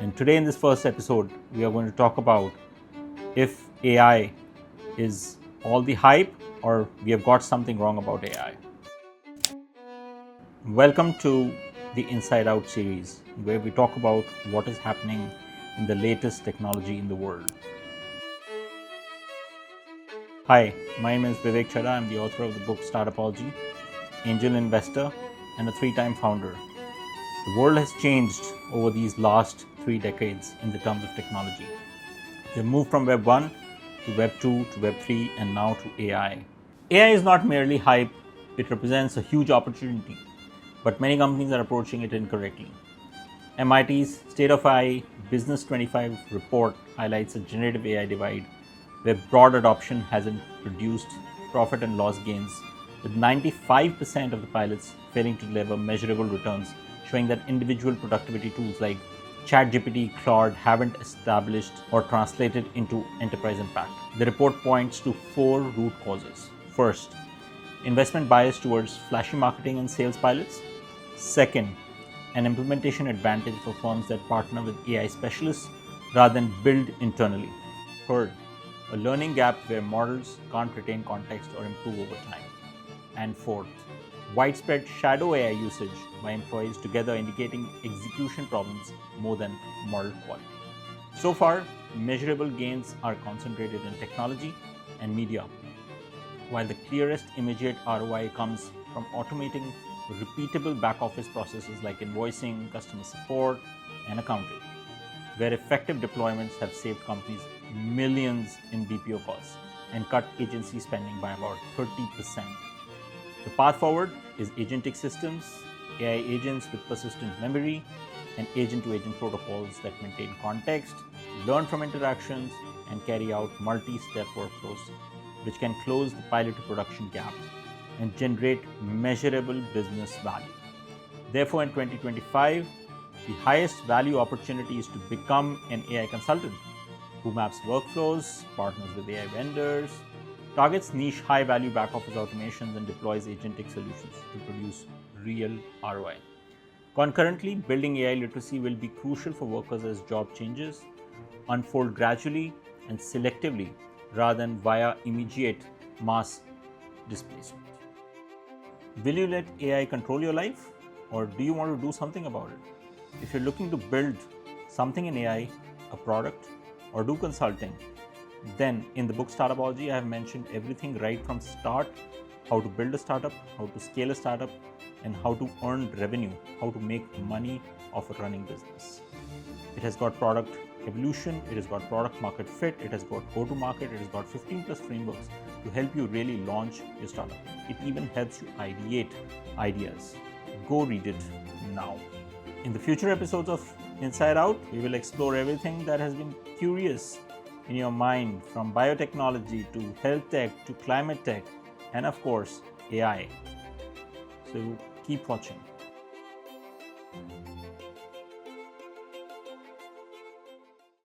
And today in this first episode, we are going to talk about if AI is all the hype or we have got something wrong about AI. Welcome to the Inside Out series, where we talk about what is happening in the latest technology in the world. Hi, my name is Vivek Chadha. I'm the author of the book Startupology, angel investor, and a 3-time founder. The world has changed over these last 3 decades in the terms of technology. We've moved from Web 1 to Web 2 to Web 3 and now to AI. AI is not merely hype, it represents a huge opportunity, but many companies are approaching it incorrectly. MIT's State of AI Business 25 report highlights a generative AI divide where broad adoption hasn't produced profit and loss gains, with 95% of the pilots failing to deliver measurable returns, showing that individual productivity tools like ChatGPT, Claude haven't established or translated into enterprise impact. The report points to 4 root causes. First, investment bias towards flashy marketing and sales pilots. Second, an implementation advantage for firms that partner with AI specialists rather than build internally. Third, a learning gap where models can't retain context or improve over time. And fourth, widespread shadow AI usage by employees together indicating execution problems more than model quality. So far, measurable gains are concentrated in technology and media, while the clearest immediate ROI comes from automating repeatable back-office processes like invoicing, customer support, and accounting, where effective deployments have saved companies millions in BPO costs and cut agency spending by about 30%. The path forward is agentic systems, AI agents with persistent memory, and agent-to-agent protocols that maintain context, learn from interactions, and carry out multi-step workflows, which can close the pilot to production gap and generate measurable business value. Therefore, in 2025, the highest value opportunity is to become an AI consultant who maps workflows, partners with AI vendors, targets niche high-value back-office automations, and deploys agentic solutions to produce real ROI. Concurrently, building AI literacy will be crucial for workers as job changes unfold gradually and selectively rather than via immediate mass displacement. Will you let AI control your life, or do you want to do something about it? If you're looking to build something in AI, a product, or do consulting, then in the book Startupology, I have mentioned everything right from start, how to build a startup, how to scale a startup, and how to earn revenue, how to make money off a running business. It has got product evolution, it has got product market fit, it has got go-to-market, it has got 15 plus frameworks to help you really launch your startup. It even helps you ideate ideas. Go read it now. In the future episodes of Inside Out, we will explore everything that has been curious in your mind, from biotechnology to health tech to climate tech, and of course, AI. So keep watching.